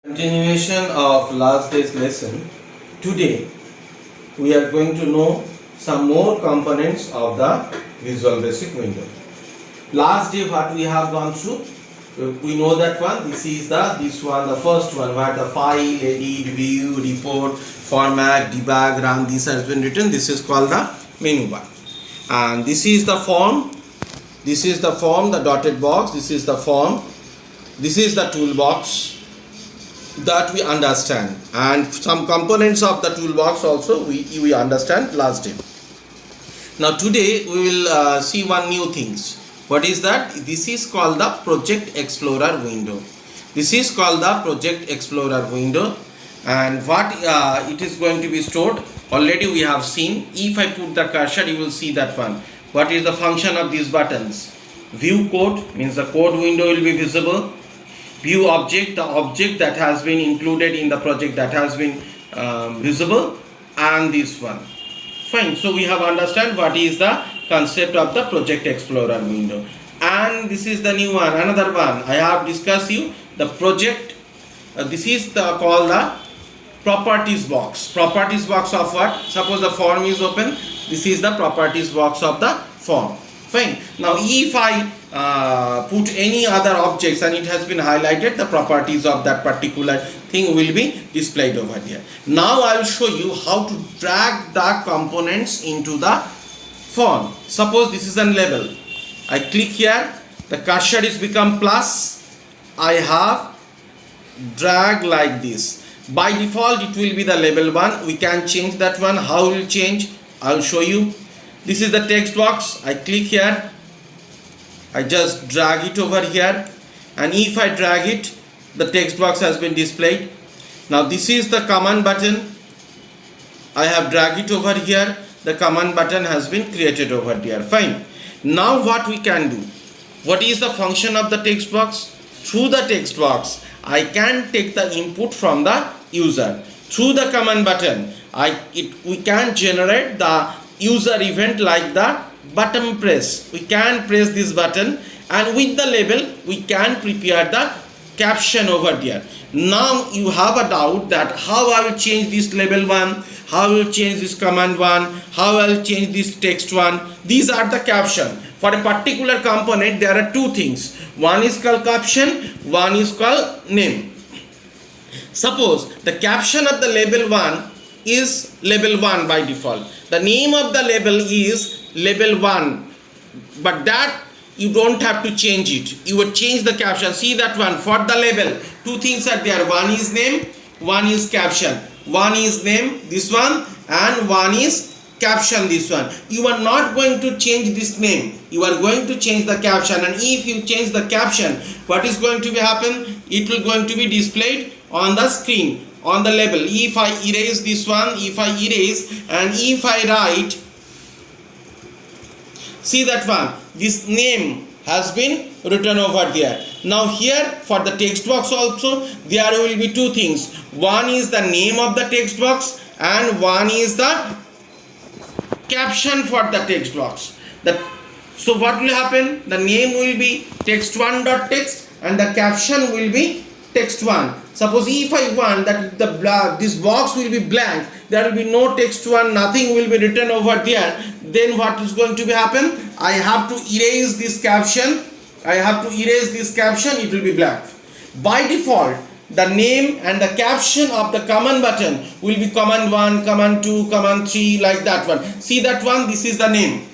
Continuation of last day's lesson. Today we are going to know some more components of the Visual Basic window. Last day what we have gone through, we know that one. This one, the first one, where the file, edit, view, report, format, debug, run, this has been written. This is called the menu bar, and this is the form. This is the form, the dotted box. This is the form. This is the toolbox that we understand, and some components of the toolbox also we understand last day. Now today we will see one new things. What is that? This is called the Project Explorer window. This is called the Project Explorer window, and what it is going to be stored already we have seen. If I put the cursor, you will see that one. What is the function of these buttons? View code means the code window will be visible. View object, the object that has been included in the project that has been visible, and this one. Fine. So we have understand what is the concept of the Project Explorer window, and this is the new one, another one. I have discussed you the project. This is called the properties box. Properties box of what? Suppose the form is open. This is the properties box of the form. Fine. Now if I put any other objects and it has been highlighted, the properties of that particular thing will be displayed over here. Now I will show you how to drag the components into the form. Suppose this is a label. I click here, the cursor is become plus. I have drag like this. By default it will be the label one. We can change that one. How will change? I will show you. This is the text box. I click here, I just drag it over here, and if I drag it, the text box has been displayed. Now this is the command button. I have dragged it over here. The command button has been created over here. Fine. Now what we can do? What is the function of the text box? Through the text box, I can take the input from the user. Through the command button, we can generate the user event like the button press. We can press this button, and with the label we can prepare the caption over there. Now you have a doubt that how I will change this label one, how I will change this command one, how I will change this text one. These are the caption. For a particular component there are two things. One is called caption, one is called name. Suppose the caption of the label one is label 1 by default. The name of the label is label 1, but that you don't have to change it. You would change the caption. See that one. For the label, two things are there. One is name, one is caption. One is name, this one, and one is caption, this one. You are not going to change this name. You are going to change the caption, and if you change the caption, what is going to be happen? It will going to be displayed on the screen, on the label. If I erase this one, if I erase, and if I write, see that one, this name has been written over there. Now here for the text box also there will be two things. One is the name of the text box, and one is the caption for the text box. So what will happen? The name will be text1.text and the caption will be text1. Suppose if I want that this box will be blank, there will be no text1, nothing will be written over there, then what is going to be happen? I have to erase this caption. It will be blank. By default, the name and the caption of the command button will be command 1, command 2, command 3, like that one. See that one? This is the name.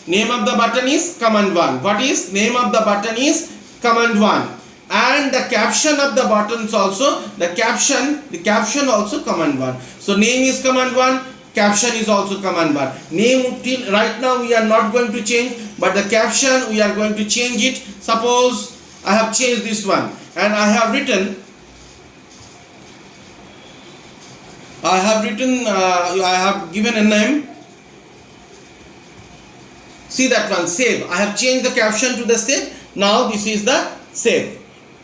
Name of the button is command 1. What is name of the button is command 1. And the caption of the buttons also, the caption also command 1. So name is command 1, caption is also command 1. Name till right now we are not going to change, but the caption we are going to change it. Suppose I have changed this one, and I have given a name. See that one, save. I have changed the caption to the save. Now this is the save.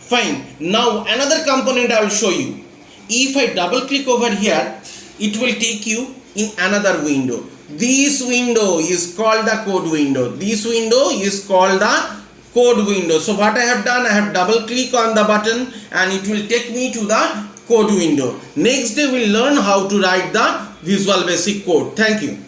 Fine. Now another component I will show you. If I double click over here, it will take you in another window. This window is called the code window. This window is called the code window. So what I have done, I have double click on the button and it will take me to the code window. Next day we'll learn how to write the Visual Basic code. Thank you.